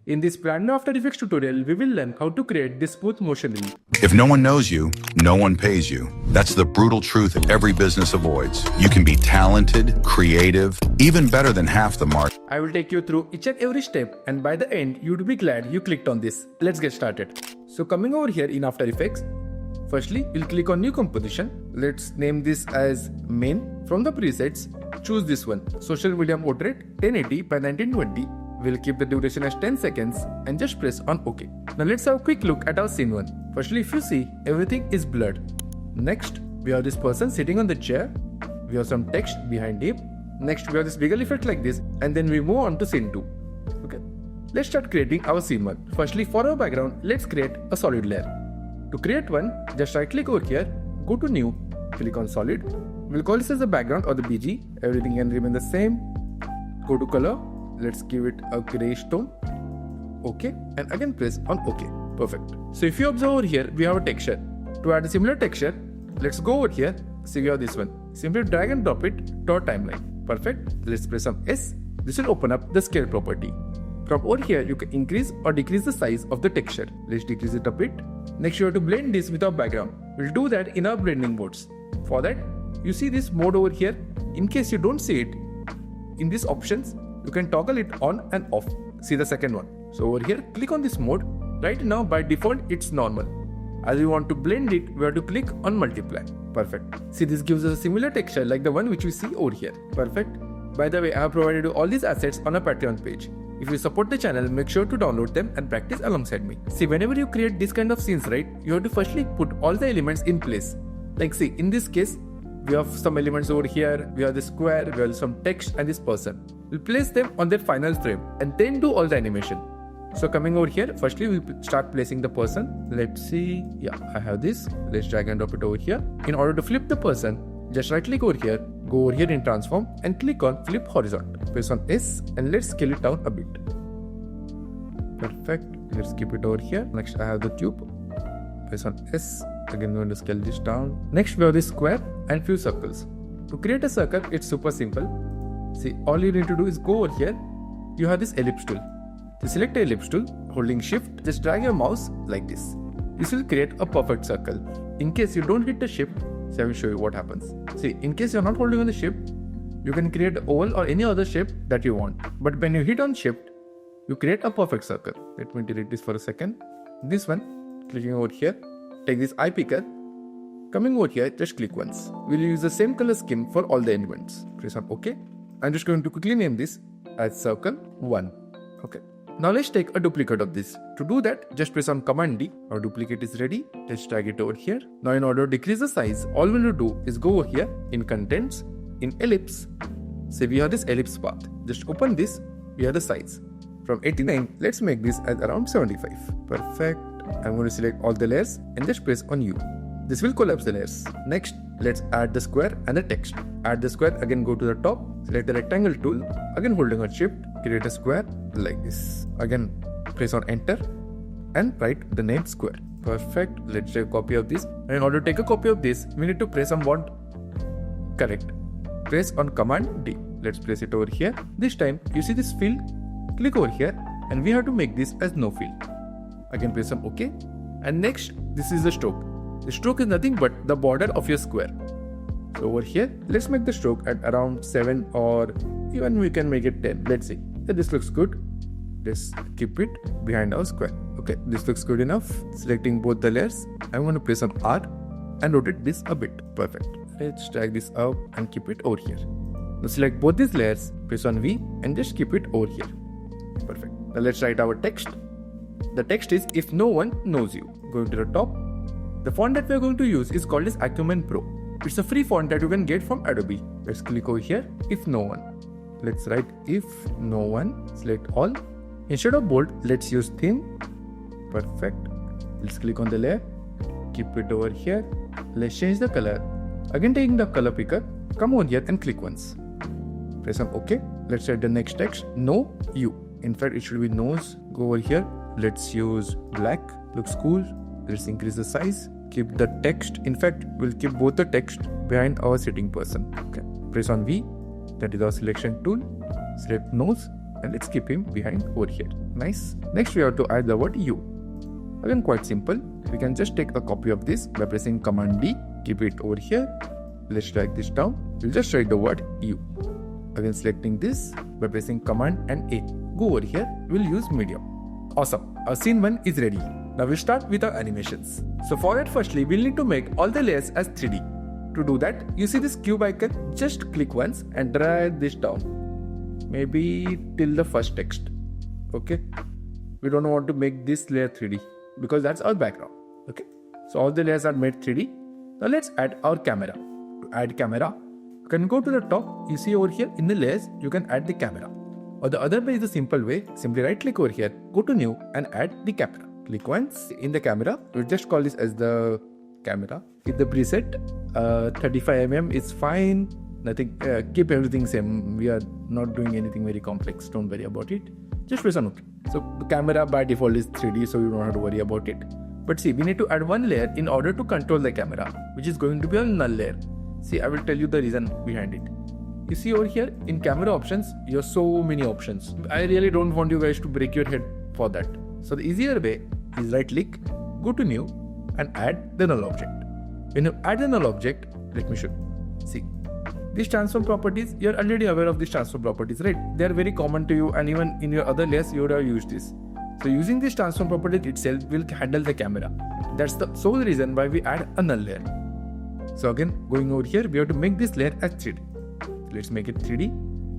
In this brand new After Effects tutorial, we will learn how to create this smooth motion reel. If no one knows you, no one pays you. That's the brutal truth every business avoids. You can be talented, creative, even better than half the market. I will take you through each and every step, and by the end, you'd be glad you clicked on this. Let's get started. So coming over here in After Effects, firstly, we'll click on New Composition. Let's name this as Main. From the presets, choose this one, Social Media Portrait 1080 by 1920. We'll keep the duration as 10 seconds and just press on OK. Now let's have a quick look at our scene 1. Firstly, if you see, everything is blurred. Next, we have this person sitting on the chair. We have some text behind him. Next, we have this bigger effect like this, and then we move on to scene 2. Okay. Let's start creating our scene 1. Firstly, for our background, let's create a solid layer. To create one, just right click over here, go to New, click on Solid. We'll call this as the background or the BG. Everything can remain the same. Go to Color. Let's give it a grayish tone. OK. And again press on OK. Perfect. So if you observe over here, we have a texture. To add a similar texture, let's go over here. See, we have this one. Simply drag and drop it to our timeline. Perfect. Let's press on S. This will open up the scale property. From over here, you can increase or decrease the size of the texture. Let's decrease it a bit. Next, you have to blend this with our background. We'll do that in our blending modes. For that, you see this mode over here. In case you don't see it, in these options, you can toggle it on and off. See the second one. So over here, click on this mode. Right now, by default, it's normal. As we want to blend it, we have to click on multiply. Perfect. See, this gives us a similar texture like the one which we see over here. Perfect. By the way, I have provided you all these assets on a Patreon page. If you support the channel, make sure to download them and practice alongside me. See, whenever you create this kind of scenes, right, you have to firstly put all the elements in place. Like see, in this case, we have some elements over here, we have the square, we have some text and this person. We'll place them on their final frame and then do all the animation. So coming over here, firstly we start placing the person. Let's see, yeah, I have this. Let's drag and drop it over here. In order to flip the person, just right click over here, go over here in transform and click on flip horizontal. Press on S and let's scale it down a bit. Perfect. Let's keep it over here. Next I have the tube. Press on S. Again, I'm going to scale this down. Next, we have this square and few circles. To create a circle, it's super simple. See, all you need to do is go over here. You have this ellipse tool. To select the ellipse tool, holding shift, just drag your mouse like this. This will create a perfect circle. In case you don't hit the shift, so I will show you what happens. See, in case you're not holding on the shift, you can create an oval or any other shape that you want. But when you hit on shift, you create a perfect circle. Let me delete this for a second. This one, clicking over here. Take this eye picker, coming over here, just click once. We'll use the same color scheme for all the elements. Press on OK. I'm just going to quickly name this as circle 1. Okay. Now let's take a duplicate of this. To do that, just press on Command D. Our duplicate is ready. Let's drag it over here. Now in order to decrease the size, all we need to do is go over here in Contents, in Ellipse. Say we have this ellipse path. Just open this, we have the size. From 89, let's make this as around 75. Perfect. I'm going to select all the layers and just press on U. This will collapse the layers. Next, let's add the square and the text. Add the square, again go to the top, select the rectangle tool, again holding on shift, create a square like this. Again, press on enter and write the name square. Perfect. Let's take a copy of this. And in order to take a copy of this, we need to press on what? Correct. Press on Command D. Let's place it over here. This time, you see this fill? Click over here and we have to make this as no fill. Again press on OK. And next, this is the stroke. The stroke is nothing but the border of your square. So over here, let's make the stroke at around 7 or even we can make it 10. Let's see. Yeah, this looks good. Let's keep it behind our square. Okay, this looks good enough. Selecting both the layers, I'm going to press on R and rotate this a bit. Perfect. Let's drag this up and keep it over here. Now select both these layers, press on V and just keep it over here. Perfect. Now let's write our text. The text is if no one knows you. Going to the top. The font that we are going to use is called as Acumen Pro. It's a free font that you can get from Adobe. Let's click over here, if no one. Let's write if no one, select all. Instead of bold, let's use thin. Perfect. Let's click on the layer, keep it over here. Let's change the color. Again taking the color picker, come over here and click once. Press on OK. Let's write the next text, no you. In fact, it should be nose. Go over here. Let's use black. Looks cool. Let's increase the size. Keep the text. In fact, we'll keep both the text behind our sitting person. Okay. Press on V. That is our selection tool. Select nose. and let's keep him behind over here. Nice. Next we have to add the word you. Again, quite simple. We can just take a copy of this by pressing Command D, keep it over here. Let's drag this down. We'll just write the word you. Again, selecting this by pressing Command and A. Go over here. We'll use medium. Awesome. Our scene 1 is ready. Now we'll start with our animations. So for that, firstly, we'll need to make all the layers as 3D. To do that, you see this cube icon? Just click once and drag this down. Maybe till the first text. Okay. We don't want to make this layer 3D because that's our background. Okay. So all the layers are made 3D. Now let's add our camera. To add camera, you can go to the top. You see over here in the layers, you can add the camera. Or the other way is a simple way. Simply right click over here, go to new and add the camera. Click once in the camera. We'll just call this as the camera. With the preset, 35mm is fine. Nothing. Keep everything same. We are not doing anything very complex. Don't worry about it. Just press on OK. So the camera by default is 3D, so you don't have to worry about it. But see, we need to add one layer in order to control the camera, which is going to be a null layer. See, I will tell you the reason behind it. You see over here in camera options, you have so many options. I really don't want you guys to break your head for that. So the easier way is right click, go to new and add the null object. When you add the null object, let me show you. See, these transform properties, you're already aware of these transform properties, right? They are very common to you, and even in your other layers, you would have used this. So using this transform property itself will handle the camera. That's the sole reason why we add a null layer. So again, going over here, we have to make this layer as 3D. So let's make it 3D.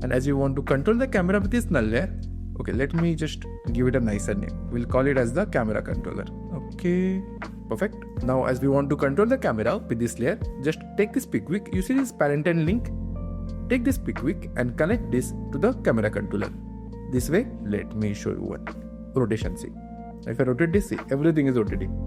And as we want to control the camera with this null layer, okay, let me just give it a nicer name. We'll call it as the camera controller. Okay, perfect. Now as we want to control the camera with this layer, just take this pickwick. You see this parent and link? Take this pickwick and connect this to the camera controller. This way, let me show you one. Rotation, see. If I rotate this, see, everything is rotating.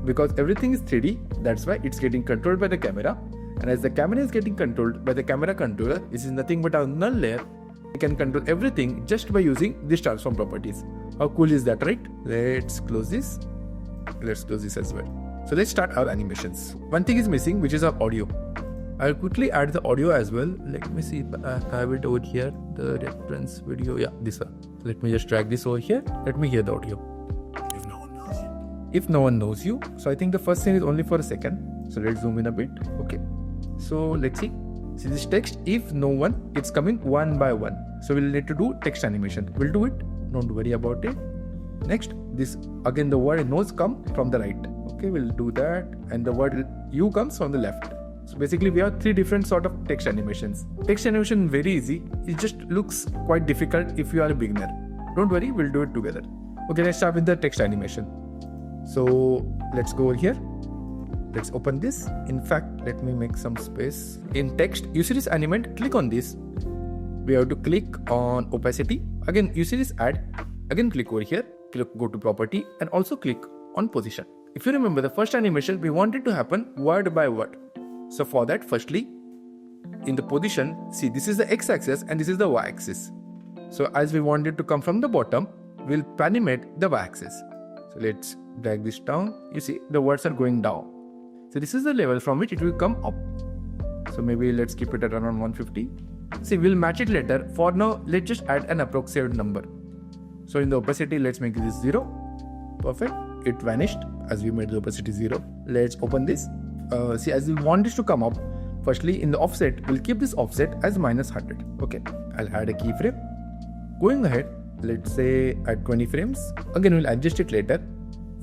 Because everything is 3D, that's why it's getting controlled by the camera. And as the camera is getting controlled by the camera controller, this is nothing but a null layer. We can control everything just by using these transform properties. How cool is that, right? Let's close this. Let's close this as well. So let's start our animations. One thing is missing, which is our audio. I'll quickly add the audio as well. Let me see if I have it over here. The reference video. Yeah, this one. Let me just drag this over here. Let me hear the audio. If no one knows you. If no one knows you. So I think the first scene is only for a second. So let's zoom in a bit. Okay. So let's see. See this text, if no one, it's coming one by one. So we'll need to do text animation. We'll do it. Don't worry about it. Next, this again the word knows come from the right. Okay, we'll do that. And the word you comes from the left. So basically we have 3 different sort of text animations. Text animation very easy. It just looks quite difficult if you are a beginner. Don't worry, we'll do it together. Okay, let's start with the text animation. So let's go over here. Let's open this. In fact, let me make some space. In text, you see this animate, click on this. We have to click on opacity. Again, you see this add. Again, click over here. Go to property and also click on position. If you remember the first animation, we want it to happen word by word. So for that, firstly, in the position, see this is the x-axis and this is the y-axis. So as we want it to come from the bottom, we'll animate the y-axis. So let's drag this down. You see the words are going down. So this is the level from which it will come up. So maybe let's keep it at around 150. See, we'll match it later. For now, let's just add an approximate number. So in the opacity, let's make this 0. Perfect. It vanished as we made the opacity 0. Let's open this. See, as we want this to come up, firstly in the offset, we'll keep this offset as -100. Okay, I'll add a keyframe. Going ahead, let's say at 20 frames. Again, we'll adjust it later.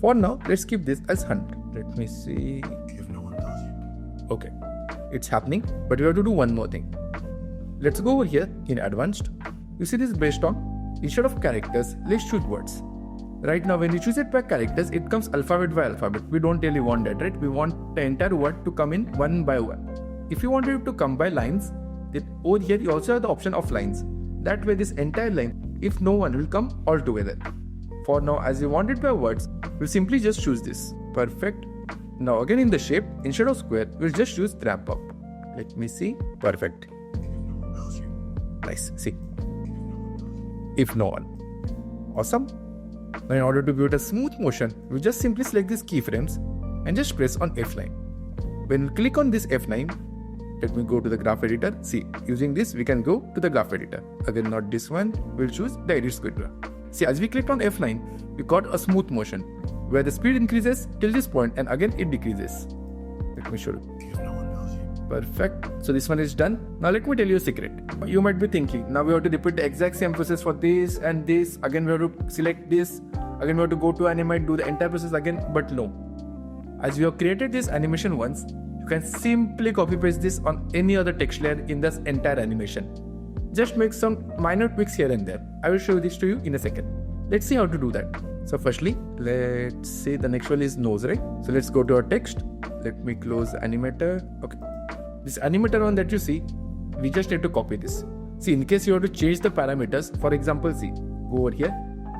For now, let's keep this as 100. Let me see. If no one knows you. Okay, it's happening, but we have to do one more thing. Let's go over here in advanced. You see this based on, instead of characters, let's choose words. Right now, when you choose it by characters, it comes alphabet by alphabet. We don't really want that, right? We want the entire word to come in one by one. If you want it to come by lines, then over here you also have the option of lines. That way this entire line, if no one, will come all together. For now, as you want it by words, we'll simply just choose this. Perfect. Now again in the shape, instead of square, we'll just choose wrap up. Let me see. Perfect. Nice. See. If no one. Awesome. Now in order to build a smooth motion, we just simply select these keyframes and just press on F9. When we click on this F9, Let me go to the graph editor. See, using this, we can go to the graph editor. Again, not this one. We'll choose the edit squid graph. See, as we clicked on F9, we got a smooth motion where the speed increases till this point and again it decreases. Let me show you. Perfect. So this one is done. Now let me tell you a secret. You might be thinking, now we have to repeat the exact same process for this and this. Again, we have to select this. Again, we have to go to Animate, do the entire process again. But no. As we have created this animation once, you can simply copy paste this on any other text layer in this entire animation. Just make some minor tweaks here and there. I will show this to you in a second. Let's see how to do that. So firstly, let's say the next one is nose, right? So let's go to our text. Let me close the animator. Okay. This animator one that you see, we just need to copy this. See, in case you want to change the parameters, for example, see, go over here.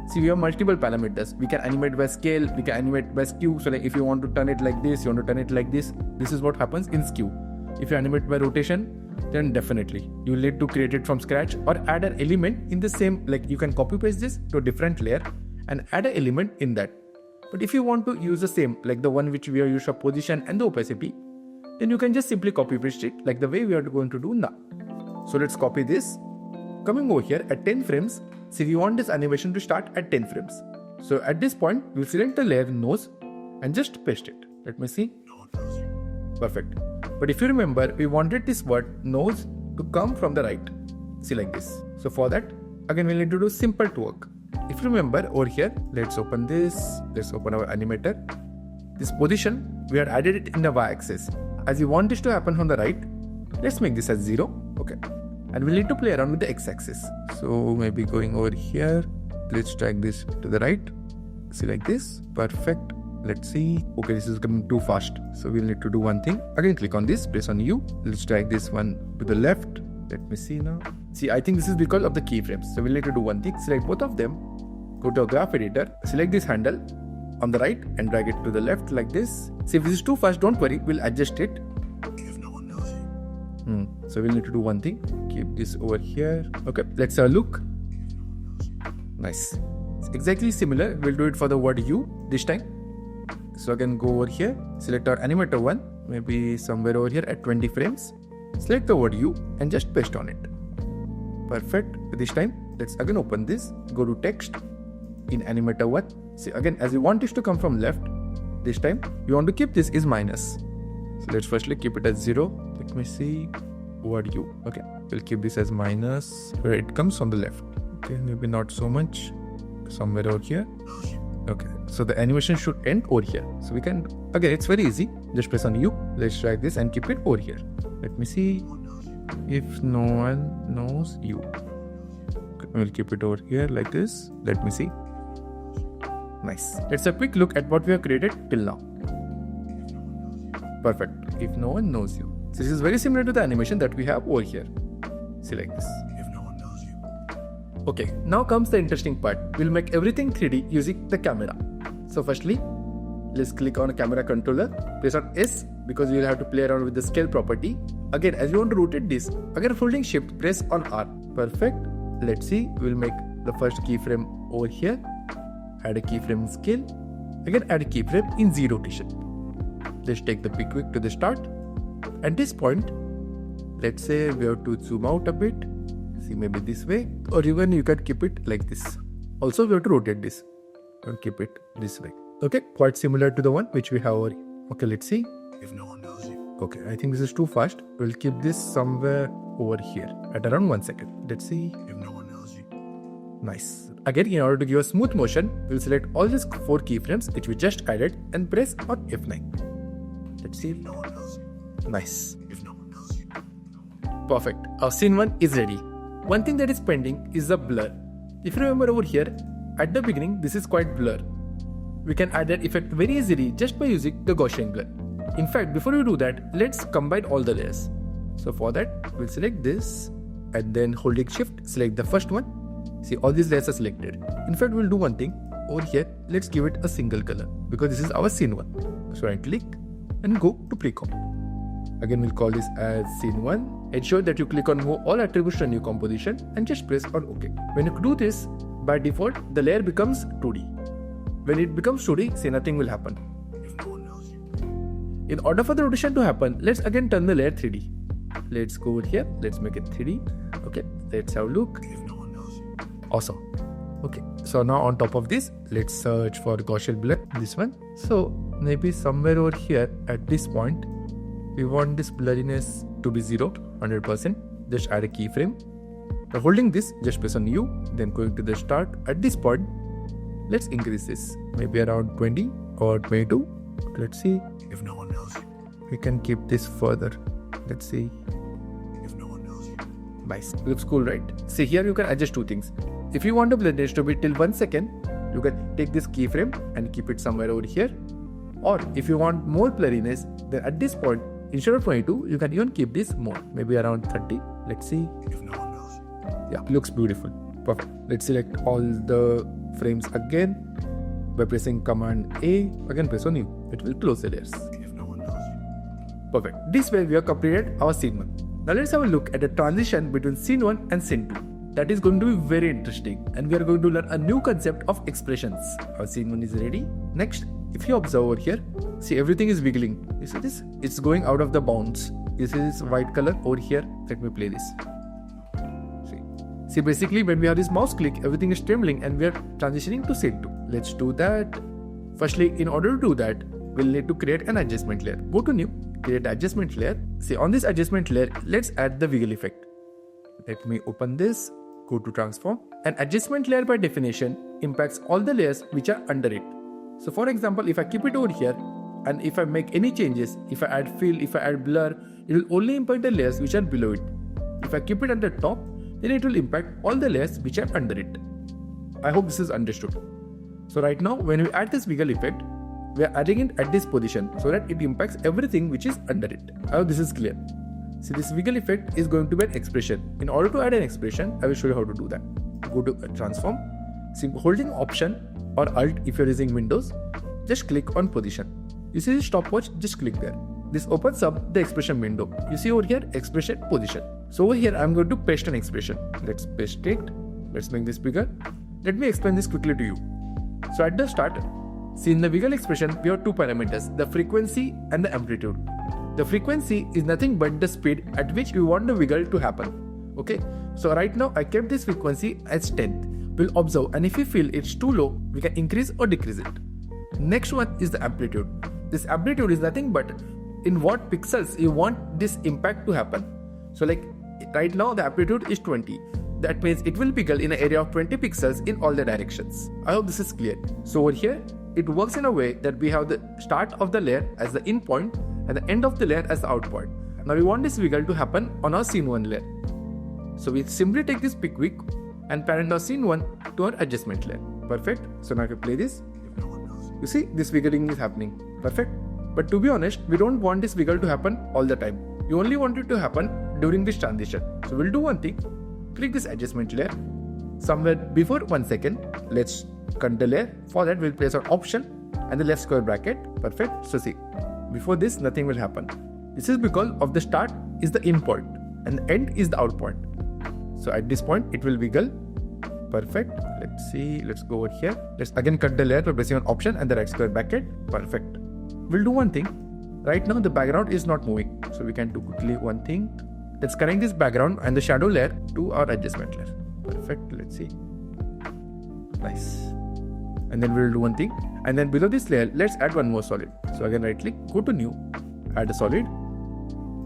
See, we have multiple parameters. We can animate by scale, we can animate by skew. So like if you want to turn it like this, you want to turn it like this. This is what happens in skew. If you animate by rotation, then definitely you will need to create it from scratch or add an element in the same, like you can copy paste this to a different layer and add an element in that. But if you want to use the same, like the one which we have used for position and the opacity, then you can just simply copy paste it like the way we are going to do now. So let's copy this. Coming over here at 10 frames, see, we want this animation to start at 10 frames. So at this point, we'll select the layer nose and just paste it. Let me see. Perfect. But if you remember, we wanted this word nose to come from the right. See, like this. So for that, again, we'll need to do simple to work. If you remember over here, let's open this. Let's open our animator. This position, we had added it in the y-axis. As you want this to happen from the right, let's make this as 0. Okay. And we'll need to play around with the x-axis. So maybe going over here, let's drag this to the right. See, like this. Perfect. Let's see. Okay, this is coming too fast. So we'll need to do one thing. Again, click on this, press on U. Let's drag this one to the left. Let me see now. See, I think this is because of the keyframes. So we'll need to do one thing. Select both of them. Go to a graph editor. Select this handle on the right and drag it to the left like this. See, if this is too fast, don't worry. We'll adjust it. If no one knows you. So we'll need to do one thing. Keep this over here. Okay, let's have a look. Nice. It's exactly similar. We'll do it for the word you this time. So again, go over here. Select our animator one. Maybe somewhere over here at 20 frames. Select the word you and just paste on it. Perfect. This time, let's again open this. Go to text in animator 1. See, again, as you want this to come from left, this time you want to keep this is minus. So let's firstly keep it as 0. Let me see. Word you. Okay, we'll keep this as minus where it comes from the left. Okay, maybe not so much. Somewhere over here. Okay, so the animation should end over here. So we can, again, it's very easy. Just press on U. Let's drag this and keep it over here. Let me see. If no one knows you. Okay, we'll keep it over here like this. Let me see. Nice. Let's have a quick look at what we have created till now. Perfect. If no one knows you. So this is very similar to the animation that we have over here. See, like this. If no one knows you. Okay, now comes the interesting part. We'll make everything 3D using the camera. So firstly, let's click on a camera controller. Press on S because we'll have to play around with the scale property. Again, as you want to rotate this, again holding shift, press on R. Perfect. Let's see. We'll make the first keyframe over here. Add a keyframe in scale. Again, add a keyframe in Z rotation. Let's take the pick quick to the start. At this point, let's say we have to zoom out a bit. See, maybe this way, or even you can keep it like this. Also, we have to rotate this and keep it this way. Okay, quite similar to the one which we have over here. Okay, let's see. If no one knows you. Okay, I think this is too fast. We'll keep this somewhere over here at around 1 second. Let's see. If no one knows you. Nice. Again, in order to give a smooth motion, we'll select all these 4 keyframes which we just added and press on F9. Let's see. If no one knows you. Nice. If no one knows you. Perfect. Our scene 1 is ready. One thing that is pending is the blur. If you remember over here, at the beginning, this is quite blur. We can add that effect very easily just by using the Gaussian blur. In fact, before we do that, let's combine all the layers. So for that, we'll select this and then holding shift, select the first one. See, all these layers are selected. In fact, we'll do one thing. Over here, let's give it a single color because this is our scene 1. So right click and go to precomp. Again, we'll call this as scene 1. Ensure that you click on move all attributes to new composition and just press on OK. When you do this, by default, the layer becomes 2D. When it becomes 2D, say nothing will happen. If no one knows you. In order for the rotation to happen, let's again turn the layer 3D. Let's go over here. Let's make it 3D. Okay, let's have a look. Awesome. Okay, so now on top of this, let's search for Gaussian blur, this one. So maybe somewhere over here at this point, we want this blurriness to be 0, 100%. Just add a keyframe. By holding this, just press on U, then going to the start. At this point, let's increase this, maybe around 20 or 22. Let's see. If no one knows you. We can keep this further. Let's see. If no one knows you. Nice. Looks cool, right? See, here you can adjust two things. If you want the blurriness to be till 1 second, you can take this keyframe and keep it somewhere over here. Or if you want more blurriness, then at this point, instead of 22, you can even keep this more, maybe around 30. Let's see. If no one knows you. Yeah, looks beautiful. Perfect. Let's select all the frames again by pressing Command A. Again, press on U. It will close the layers. If no one knows you. Perfect. This way we have completed our scene 1. Now let's have a look at the transition between scene 1 and scene 2. That is going to be very interesting, and we are going to learn a new concept of expressions. Our scene 1 is ready. Next, if you observe over here, see everything is wiggling. You see this? It's going out of the bounds. You see this white color over here? Let me play this. See, basically when we have this mouse click, everything is trembling and we are transitioning to scene 2. Let's do that. Firstly, in order to do that, we'll need to create an adjustment layer. Go to New, create adjustment layer. See, on this adjustment layer, let's add the wiggle effect. Let me open this, go to transform. An adjustment layer by definition impacts all the layers which are under it. So for example, if I keep it over here, and if I make any changes, if I add fill, if I add blur, it will only impact the layers which are below it. If I keep it at the top, then it will impact all the layers which are under it. I hope this is understood. So right now, when we add this wiggle effect, we are adding it at this position so that it impacts everything which is under it. I hope this is clear. See, this wiggle effect is going to be an expression. In order to add an expression, I will show you how to do that. Go to transform, holding Option or Alt if you're using Windows, just click on position. You see this stopwatch, just click there. This opens up the expression window. You see over here, expression position. So over here, I'm going to paste an expression. Let's paste it. Let's make this bigger. Let me explain this quickly to you. So at the start, see in the wiggle expression, we have two parameters, the frequency and the amplitude. The frequency is nothing but the speed at which we want the wiggle to happen. Okay, so right now I kept this frequency as 10. We'll observe, and if we feel it's too low, we can increase or decrease it. Next one is the amplitude. This amplitude is nothing but in what pixels you want this impact to happen. So like right now the amplitude is 20. That means it will wiggle in an area of 20 pixels in all the directions. I hope this is clear. So over here, it works in a way that we have the start of the layer as the in point and the end of the layer as the out point. Now we want this wiggle to happen on our scene 1 layer. So we simply take this pick wick and parent our scene 1 to our adjustment layer. Perfect. So now if you play this, you see this wiggling is happening. Perfect. But to be honest, we don't want this wiggle to happen all the time. You only want it to happen during this transition. So we'll do one thing. Click this adjustment layer. Somewhere before 1 second, let's cut the layer. For that, we'll place our Option and the left square bracket. Perfect. So see, before this, nothing will happen. This is because of the start is the in point and the end is the out point. So at this point, it will wiggle. Perfect. Let's see. Let's go over here. Let's again cut the layer by pressing on Option and the right square bracket. Perfect. We'll do one thing. Right now, the background is not moving. So we can do quickly one thing. Let's connect this background and the shadow layer to our adjustment layer. Perfect. Let's see. Nice. And then we'll do one thing. And then below this layer, let's add one more solid. So again, right click, go to New, add a solid.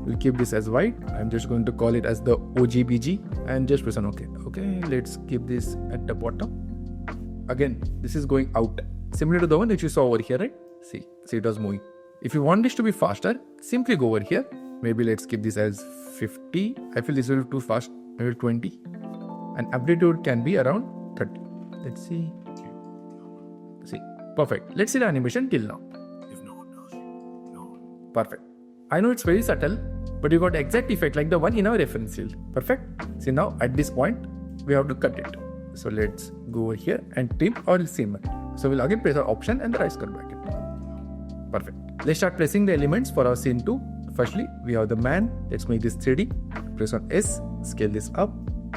We'll keep this as white. I'm just going to call it as the OGBG and just press on OK. Okay, let's keep this at the bottom. Again, this is going out. Similar to the one that you saw over here, right? See it was moving. If you want this to be faster, simply go over here. Maybe let's keep this as 50. I feel this will be too fast. Maybe 20. And amplitude can be around 30. Let's see. See, perfect. Let's see the animation till now. If no one knows you, no one. Perfect. I know it's very subtle, but you got exact effect like the one in our reference field. Perfect. See now at this point, we have to cut it. So let's go over here and trim our scene 1. So we'll again press our Option and the right square bracket. Perfect. Let's start placing the elements for our scene 2. Firstly, we have the man. Let's make this 3D. Press on S, scale this up.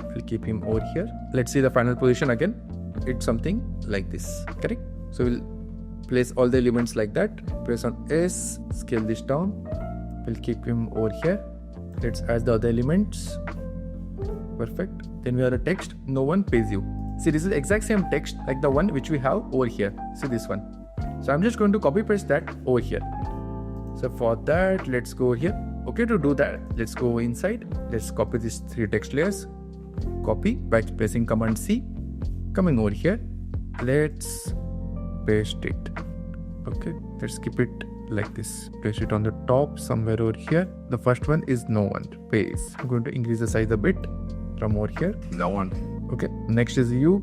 We'll keep him over here. Let's see the final position again. It's something like this. Correct? So we'll place all the elements like that. Press on S, scale this down. We'll keep him over here. Let's add the other elements. Perfect. Then we have a text, no one pays you. See, this is the exact same text like the one which we have over here. See this one. So I'm just going to copy paste that over here. So for that, let's go here. Okay, to do that, let's go inside. Let's copy these 3 text layers. Copy by pressing Command C. Coming over here, let's paste it. Okay, let's keep it like this. Paste it on the top somewhere over here. The first one is no one pays. I'm going to increase the size a bit from over here. No one. Okay, next is you.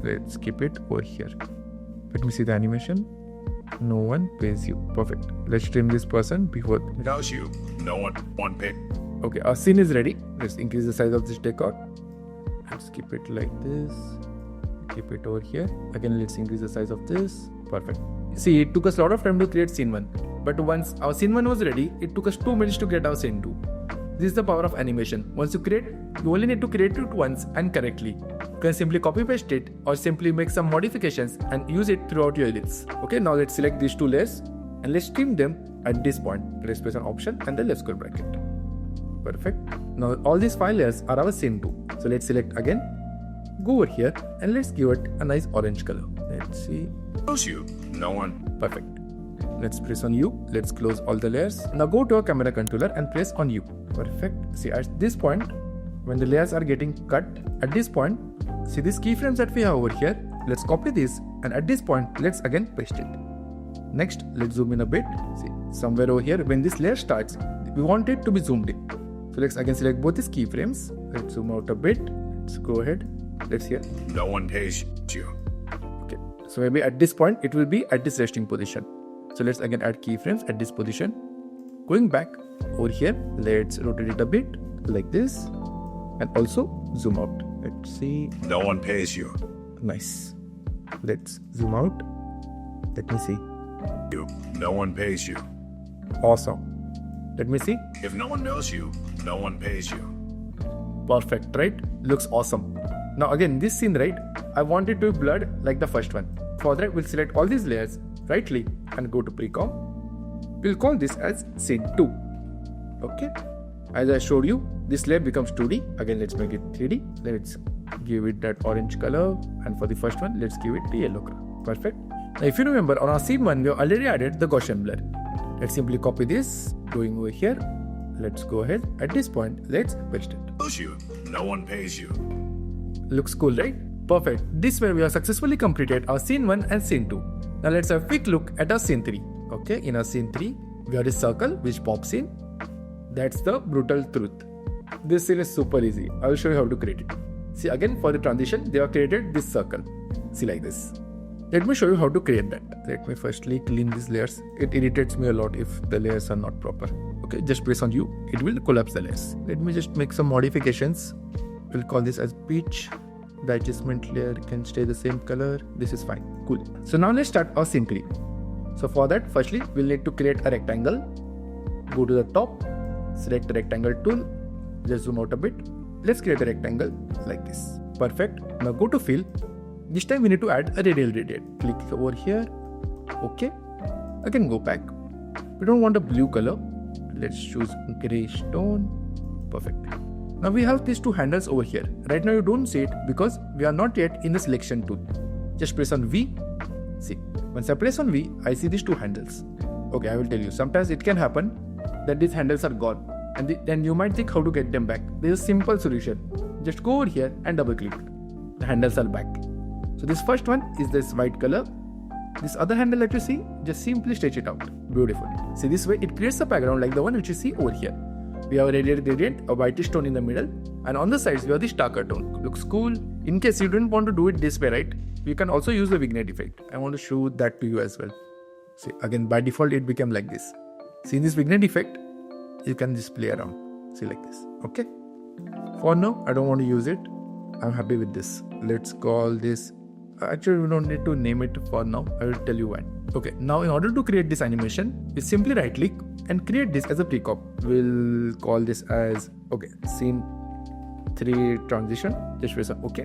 Let's keep it over here. Let me see the animation. No one pays you. Perfect. Let's trim this person before. Knows you. No one pay. Okay, our scene is ready. Let's increase the size of this decor. Let's keep it like this. Keep it over here. Again, let's increase the size of this. Perfect. See, it took us a lot of time to create scene 1. But once our scene 1 was ready, it took us 2 minutes to create our scene 2. This is the power of animation. Once you create, you only need to create it once and correctly. You can simply copy paste it or simply make some modifications and use it throughout your edits. Okay, now let's select these 2 layers and let's trim them at this point. Let's press an option and the left square bracket. Perfect. Now all these 5 layers are our scene 2. So let's select again. Go over here and let's give it a nice orange color. Let's see. Knows you. No one. Perfect. Let's press on U. Let's close all the layers. Now go to our camera controller and press on U. Perfect. See, at this point, when the layers are getting cut, at this point, see these keyframes that we have over here. Let's copy this and at this point, let's again paste it. Next, let's zoom in a bit. See, somewhere over here, when this layer starts, we want it to be zoomed in. So let's again select both these keyframes. Let's zoom out a bit. Let's go ahead. Let's hear. No one pays you. Okay. So maybe at this point, it will be at this resting position. So let's again add keyframes at this position. Going back over here, let's rotate it a bit like this and also zoom out. Let's see. No one pays you. Nice. Let's zoom out. Let me see. You. No one pays you. Awesome. Let me see. If no one knows you, no one pays you. Perfect, right? Looks awesome. Now again, this scene, right? I want it to be blurred like the first one. For that, we'll select all these layers, right click and go to precomp. We'll call this as scene 2. Okay. As I showed you, this layer becomes 2D. Again, let's make it 3D. Let's give it that orange color. And for the first one, let's give it the yellow color. Perfect. Now, if you remember, on our scene 1, we have already added the Gaussian blur. Let's simply copy this. Going over here. Let's go ahead. At this point, let's paste it. Knows you. No one pays you. Looks cool, right? Perfect. This way we have successfully completed our scene 1 and scene 2. Now let's have a quick look at our scene 3. Okay, in our scene 3, we have this circle which pops in. That's the brutal truth. This scene is super easy. I will show you how to create it. See, again for the transition, they have created this circle. See, like this. Let me show you how to create that. Let me firstly clean these layers. It irritates me a lot if the layers are not proper. Okay, just press on U. It will collapse the layers. Let me just make some modifications. We'll call this as peach. The adjustment layer can stay the same color. This is fine. Cool. So now let's start our scene 3. So for that, firstly, we'll need to create a rectangle. Go to the top, select the rectangle tool. Just zoom out a bit. Let's create a rectangle like this. Perfect. Now go to fill. This time we need to add a radial gradient. Click over here. Okay. Again, go back. We don't want a blue color. Let's choose gray stone. Perfect. Now we have these 2 handles over here. Right now you don't see it because we are not yet in the selection tool. Just press on V. See, once I press on V, I see these 2 handles. Okay, I will tell you. Sometimes it can happen that these handles are gone. And then you might think how to get them back. There's a simple solution. Just go over here and double click. The handles are back. So this first one is this white color. This other handle that you see, just simply stretch it out. Beautiful. See, this way it creates a background like the one which you see over here. We have a radial gradient, a whitish tone in the middle, and on the sides we have this darker tone. Looks cool. In case you didn't want to do it this way, right? You can also use the vignette effect. I want to show that to you as well. See, again by default it became like this. See, in this vignette effect, you can just play around. See, like this. Okay. For now, I don't want to use it. I'm happy with this. Let's call this. Actually, we don't need to name it for now. I will tell you why. Okay, now in order to create this animation, we simply right click and create this as a precomp. We'll call this as, okay, scene 3 transition. Just press on OK.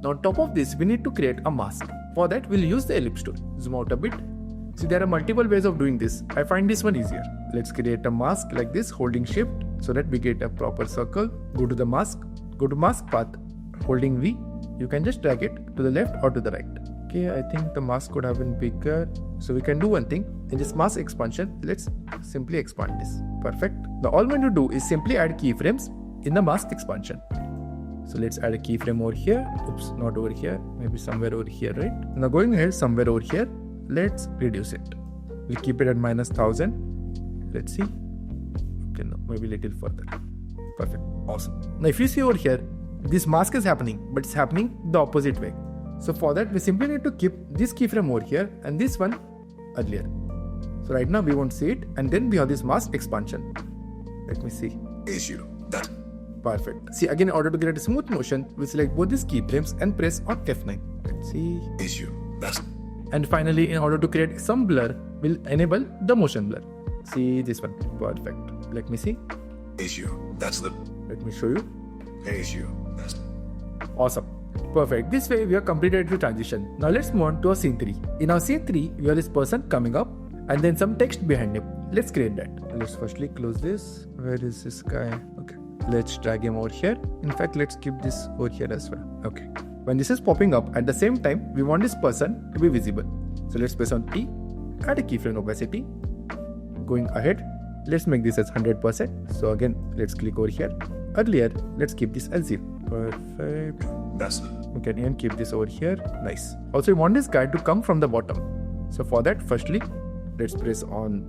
Now on top of this, we need to create a mask. For that, we'll use the ellipse tool. Zoom out a bit. See, there are multiple ways of doing this. I find this one easier. Let's create a mask like this, holding shift so that we get a proper circle. Go to the mask, go to mask path, holding V. You can just drag it to the left or to the right. Okay, I think the mask could have been bigger. So we can do one thing. In this mask expansion, let's simply expand this. Perfect. Now all we need to do is simply add keyframes in the mask expansion. So let's add a keyframe over here. Oops, not over here. Maybe somewhere over here, right? Now going ahead, somewhere over here, let's reduce it. We'll keep it at -1000. Let's see. Okay, no, maybe a little further. Perfect. Awesome. Now if you see over here, this mask is happening, but it's happening the opposite way. So for that, we simply need to keep this keyframe over here and this one earlier. So right now we won't see it, and then we have this mask expansion. Let me see. Issue. That's Perfect. See, again, in order to create a smooth motion, we select both these keyframes and press on F9. Let's see. issue. That's And finally, in order to create some blur, we'll enable the motion blur. See this one. Perfect. Let me see. issue. That's the Let me show you. issue. That's Awesome. Perfect. This way, we have completed the transition. Now let's move on to our scene 3. In our scene 3, we have this person coming up and then some text behind him. Let's create that. Let's firstly close this. Where is this guy? Okay. Let's drag him over here. In fact, let's keep this over here as well. Okay. When this is popping up, at the same time, we want this person to be visible. So let's press on T, add a keyframe opacity. Going ahead, let's make this as 100%. So again, let's click over here. Earlier, let's keep this as 0. Perfect. that's We can even keep this over here. Nice. Also, we want this guy to come from the bottom. So for that, firstly, let's press on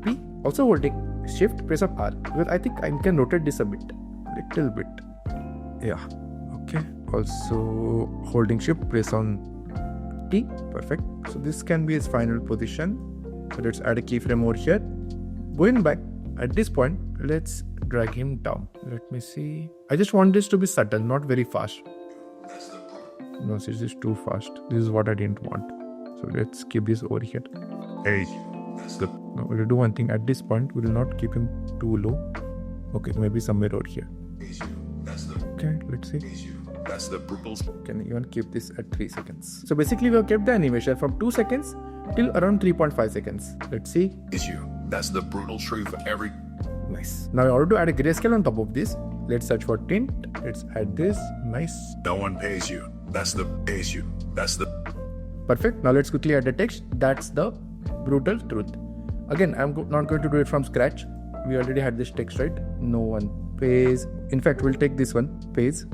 P. Also holding Shift, press on R. Because I think I can rotate this a bit. Little bit. Yeah. Okay. Also holding Shift, press on T. Perfect. So this can be its final position. So let's add a keyframe over here. Going back, at this point, let's drag him down. Let me see. I just want this to be subtle, not very fast. No, this is too fast. This is what I didn't want. So let's keep this over here. Hey. Good. Now we'll do one thing. At this point, we will not keep him too low. Okay, maybe somewhere over here. That's the Okay, let's see. issue. That's the brutal. Can even keep this at 3 seconds. So basically, we have kept the animation from 2 seconds till around 3.5 seconds. Let's see. issue. That's the brutal truth for every. Nice. Now in order to add a grayscale on top of this, let's search for tint. Let's add this. Nice. No one pays you. That's the issue. That's the. Perfect. Now let's quickly add the text. That's the brutal truth. Again, I'm not going to do it from scratch. We already had this text, right? No one pays. In fact, we'll take this one, pays.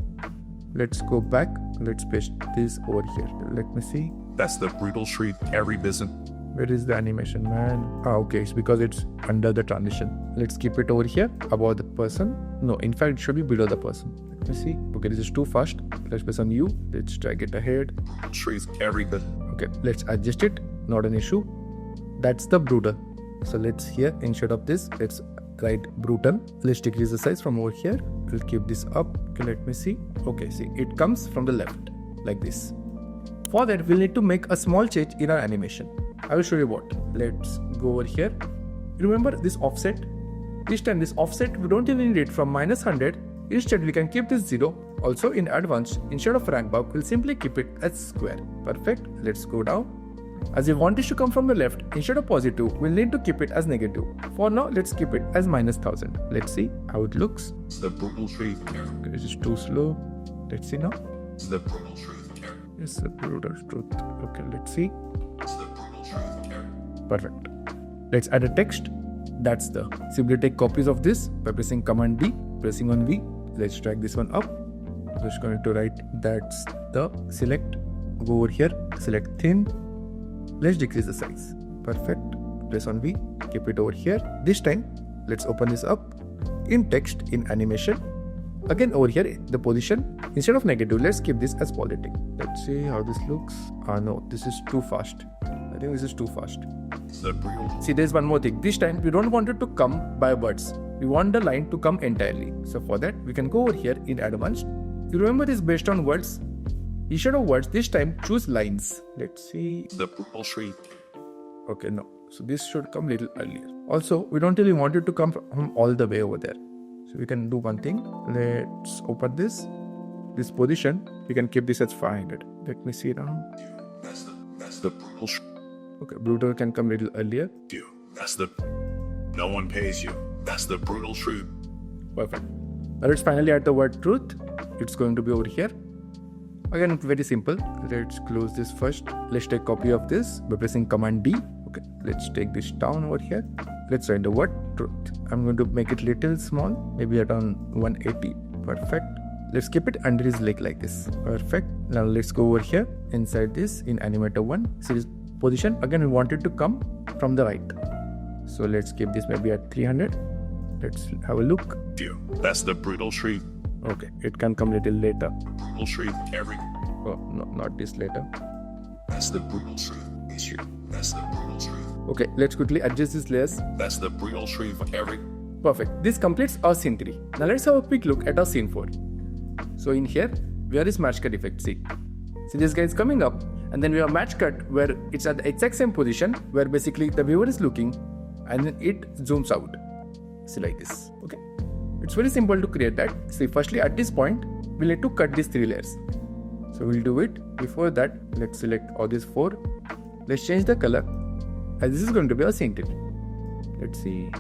Let's go back. Let's paste this over here. Let me see. That's the brutal truth every business. Where is the animation, man? Okay, it's because it's under the transition. Let's keep it over here, above the person. No, in fact, it should be below the person. Let me see. Okay, this is too fast. Let's press on U. Let's drag it ahead. Truth every business. Okay, let's adjust it. Not an issue. That's the brutal. So let's here, instead of this, let's write brutal. Let's decrease the size from over here. We'll keep this up. Okay, let me see. Okay, see, it comes from the left, like this. For that, we'll need to make a small change in our animation. I will show you what. Let's go over here. Remember this offset? This time this offset, we don't even need it from -100. Instead, we can keep this 0. Also in advanced, instead of rank bar, we'll simply keep it as square. Perfect. Let's go down. As we want this to come from the left, instead of positive, we'll need to keep it as negative. For now, let's keep it as -1000. Let's see how it looks. It's the brutal truth. Okay, this is too slow. Let's see now. It's the brutal truth. It's the brutal truth. Okay, let's see. It's the brutal truth. Perfect. Let's add a text. That's the. Simply take copies of this by pressing Command D, pressing on V. Let's drag this one up. Just going to write that's the. Select. Go over here. Select thin. Let's decrease the size. Perfect. Press on V. Keep it over here. This time, let's open this up. In text, in animation. Again over here, the position. Instead of negative, let's keep this as positive. Let's see how this looks. No, this is too fast. I think this is too fast. It's the brutal. See, there's one more thing. This time, we don't want it to come by words. We want the line to come entirely. So for that, we can go over here in advanced. You remember this based on words? Instead of words, this time choose lines. Let's see. The brutal truth. Okay, no. So this should come little earlier. Also, we don't really want it to come from all the way over there. So we can do one thing. Let's open this. This position, we can keep this as 500. Let me see now. That's the brutal truth. Okay, brutal can come a little earlier. That's the... No one pays you. That's the brutal truth. Perfect. Now let's finally add the word truth. It's going to be over here. Again, very simple. Let's close this first. Let's take a copy of this by pressing Command D. Okay, let's take this down over here. Let's write the word truth. I'm going to make it little small, maybe around 180. Perfect. Let's keep it under his leg like this. Perfect. Now let's go over here inside this in Animator 1. See this position. Again, we want it to come from the right. So let's keep this maybe at 300. Let's have a look. That's the brutal truth. Okay, it can come little later. Brutal truth. Oh, no, not this later. That's the brutal truth. That's the brutal truth. Okay, let's quickly adjust these layers. That's the brutal truth for every... Perfect. This completes our scene 3. Now let's have a quick look at our scene 4. So in here, where is match cut effect? See this guy is coming up, and then we have match cut where it's at the exact same position where basically the viewer is looking, and then it zooms out. See like this. Okay. It's very simple to create that. See, firstly at this point, we'll need to cut these 3 layers. So we'll do it. Before that, let's select all these 4. Let's change the color, as this is going to be a scene 3. Let's see.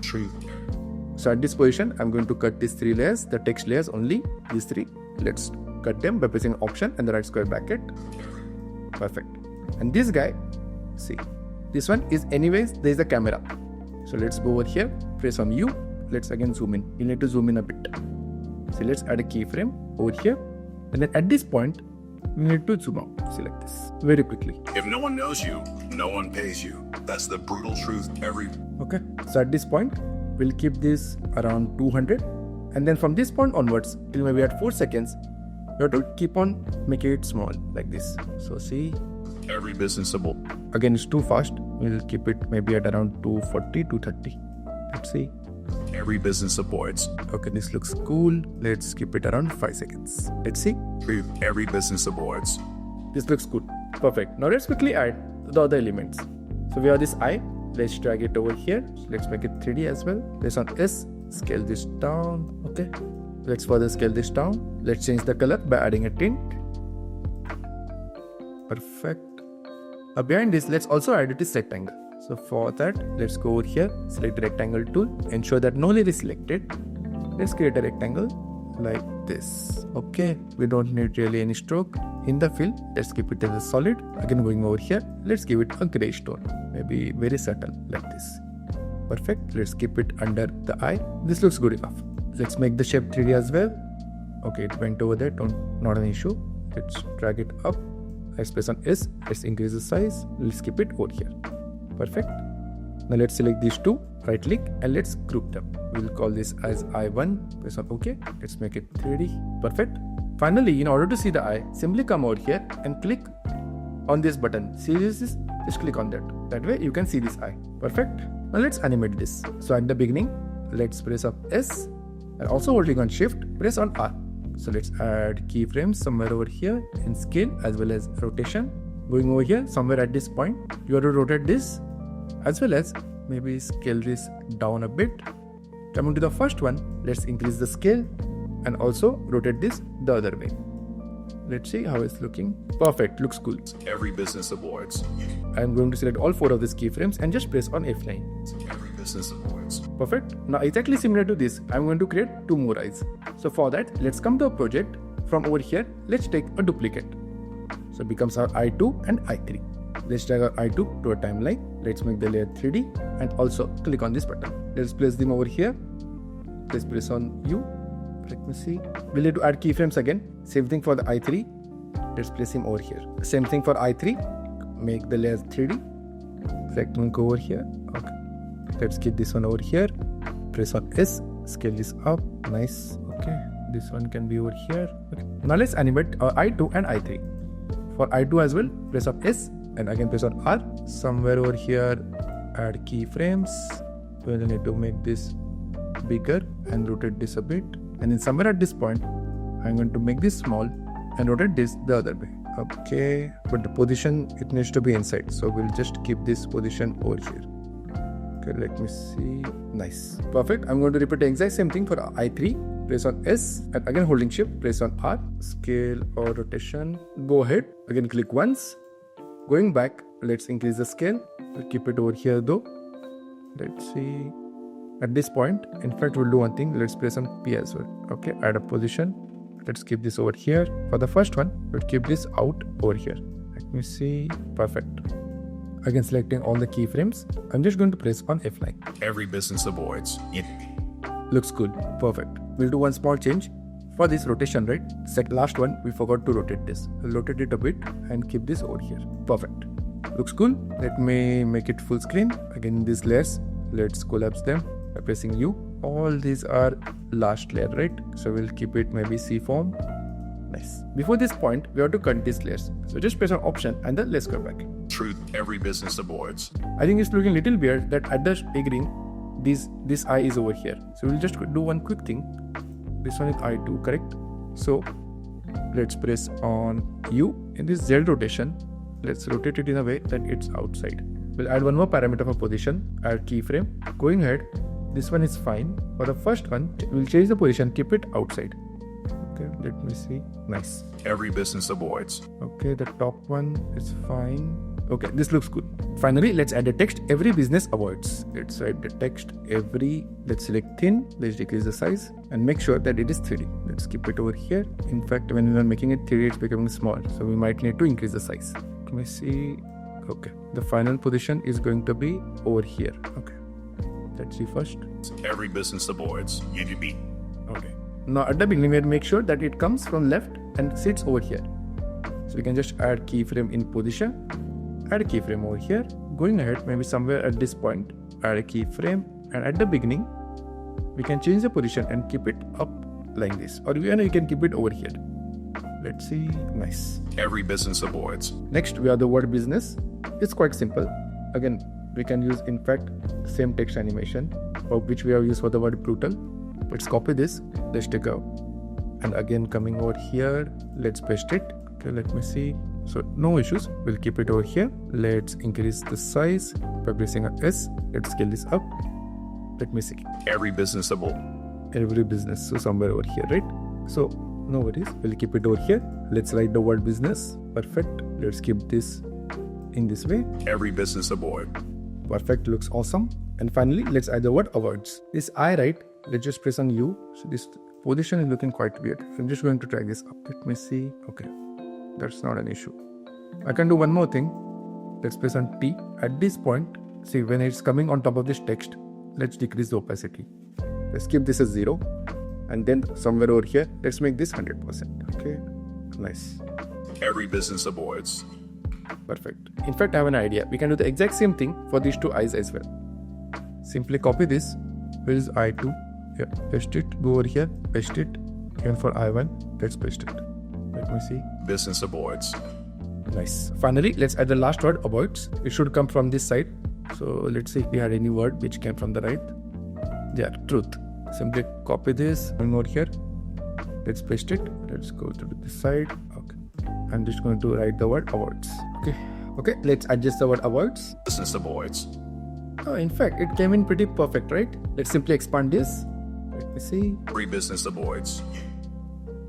So at this position, I'm going to cut these 3 layers, the text layers only, these 3. Let's cut them by pressing Option and the right square bracket. Perfect. And this guy, see, this one is anyways, there is a camera. So let's go over here, press on U. Let's again zoom in. You need to zoom in a bit. So let's add a keyframe over here. And then at this point, we need to zoom out. See like this, very quickly. If no one knows you, no one pays you. That's the brutal truth. Okay. So at this point, we'll keep this around 200. And then from this point onwards, till maybe at 4 seconds, you have to keep on making it small like this. So see. Every business avoid. Again, it's too fast. We'll keep it maybe at around 240, 230. Let's see. Every business avoids. Okay, this looks cool. Let's keep it around 5 seconds. Let's see. Every business avoids. This looks good. Perfect. Now let's quickly add the other elements. So we have this eye. Let's drag it over here. So let's make it 3D as well. Press on S. Scale this down. Okay. Let's further scale this down. Let's change the color by adding a tint. Perfect. Behind this, let's also add this rectangle. So for that, let's go over here, select the rectangle tool, ensure that no layer is selected. Let's create a rectangle like this. Okay, we don't need really any stroke. In the fill, let's keep it as a solid. Again, going over here, let's give it a grayish tone, maybe very subtle like this. Perfect. Let's keep it under the eye. This looks good enough. Let's make the shape 3D as well. Okay, it went over there, not an issue. Let's drag it up. Let's press on S. Let's increase the size. Let's keep it over here. Perfect. Now let's select these 2, right click, and let's group them. We'll call this as I1. Press on OK. Let's make it 3D. Perfect. Finally, in order to see the eye, simply come over here and click on this button. See this? Just click on that. That way you can see this eye. Perfect. Now let's animate this. So at the beginning, let's press up S, and also holding on Shift, press on R. So let's add keyframes somewhere over here in scale as well as rotation. Going over here, somewhere at this point, you have to rotate this as well as maybe scale this down a bit. Coming to the first one, let's increase the scale and also rotate this the other way. Let's see how it's looking. Perfect, looks cool. Every business avoids. I'm going to select all 4 of these keyframes and just press on F9. Every business avoids. Perfect. Now exactly similar to this, I'm going to create 2 more eyes. So for that, let's come to a project. From over here, let's take a duplicate. So it becomes our I2 and I3. Let's drag our I2 to a timeline. Let's make the layer 3D and also click on this button. Let's place them over here. Let's press on U. Let me see. We'll need to add keyframes again. Same thing for the I3. Let's place him over here. Same thing for I3. Make the layers 3D. Select one, go over here. Okay. Let's keep this one over here. Press on S. Scale this up. Nice. Okay. This one can be over here. Okay. Now let's animate our I2 and I3. For I2 as well, press up S and again press on R. Somewhere over here, add keyframes. We'll need to make this bigger and rotate this a bit. And then somewhere at this point, I'm going to make this small and rotate this the other way. Okay, but the position, it needs to be inside. So we'll just keep this position over here. Okay, let me see. Nice. Perfect. I'm going to repeat the exact same thing for I3. Press on S and again holding Shift, press on R. Scale or rotation. Go ahead. Again click once. Going back, Let's increase the scale. We'll keep it over here though. Let's see. At this point, in fact, we'll do one thing. Let's press on P as well. Okay, add a position. Let's keep this over here. For the first one, we'll keep this out over here. Let me see. Perfect. Again, selecting all the keyframes. I'm just going to press on F9. Every business avoids. Looks good. Perfect. We'll do one small change. For this rotation, right? Last one, we forgot to rotate this. We'll rotate it a bit and keep this over here. Perfect. Looks cool. Let me make it full screen. Again, these layers, let's collapse them by pressing U. All these are last layer, right? So we'll keep it maybe C form. Nice. Before this point, we have to cut these layers. So just press on Option and then let's go back. Truth every business avoids. I think it's looking a little weird that at the beginning, this eye is over here. So we'll just do one quick thing. This one is I2, correct? So let's press on U. In this Z rotation, let's rotate it in a way that it's outside. We'll add one more parameter for position, add keyframe. Going ahead, this one is fine. For the first one, we'll change the position, keep it outside. Okay, let me see. Nice. Every business avoids. Okay, the top one is fine. Okay, this looks good. Finally, let's add the text every business avoids. Let's write the text every. Let's select thin. Let's decrease the size and make sure that it is 3D. Let's keep it over here. In fact, when we are making it 3D, it's becoming small. So we might need to increase the size. Let me see. Okay, the final position is going to be over here. Okay, let's see first. Every business avoids. UGB. Okay. Now at the beginning, we have to make sure that it comes from left and sits over here. So we can just add keyframe in position. Add a keyframe over here. Going ahead, maybe somewhere at this point, add a keyframe, and at the beginning, we can change the position and keep it up like this, or you can keep it over here. Let's see. Nice. Every business avoids. Next, we have the word business. It's quite simple. Again, we can use, in fact, same text animation, for which we have used for the word brutal. Let's copy this. Let's take out, and again coming over here, let's paste it. Okay, let me see. So no issues, we'll keep it over here. Let's increase the size by pressing a S. Let's scale this up. Let me see. Every business avoids. Every business, so somewhere over here, right? So no worries, we'll keep it over here. Let's write the word business. Perfect. Let's keep this in this way. Every business avoid. Perfect, looks awesome. And finally, let's add the word awards. This I, right? Let's just press on U. So this position is looking quite weird. So I'm just going to drag this up. Let me see. Okay. That's not an issue. I can do one more thing. Let's press on T. At this point, see when it's coming on top of this text, let's decrease the opacity. Let's keep this as 0. And then somewhere over here, let's make this 100%. Okay, nice. Every business avoids. Perfect. In fact, I have an idea. We can do the exact same thing for these two eyes as well. Simply copy this. Where is I2? Here, paste it. Go over here, paste it. Even for I1, let's paste it. Let me see. Business avoids. Nice. Finally, let's add the last word, avoids. It should come from this side. So let's see if we had any word which came from the right. Yeah, truth. Simply copy this. Going over here. Let's paste it. Let's go to this side. Okay. I'm just going to write the word avoids. Okay. Let's adjust the word avoids. Business avoids. Oh, in fact, it came in pretty perfect, right? Let's simply expand this. Let me see. Every business avoids.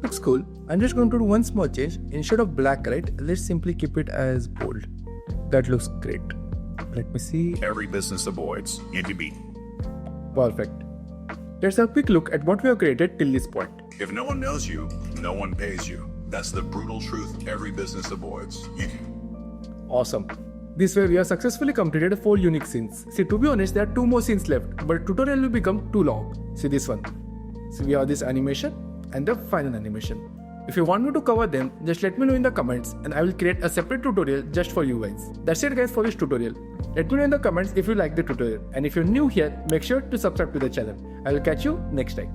Looks cool. I'm just going to do one small change. Instead of black, right? Let's simply keep it as bold. That looks great. Let me see. Every business avoids. UGB. Perfect. Let's have a quick look at what we have created till this point. If no one knows you, no one pays you. That's the brutal truth every business avoids. Awesome. This way we have successfully completed 4 unique scenes. See, to be honest, there are 2 more scenes left, but tutorial will become too long. See this one. See, we have this animation and the final animation. If you want me to cover them, just let me know in the comments and I will create a separate tutorial just for you guys. That's it guys for this tutorial. Let me know in the comments if you like the tutorial, and if you're new here, make sure to subscribe to the channel. I will catch you next time.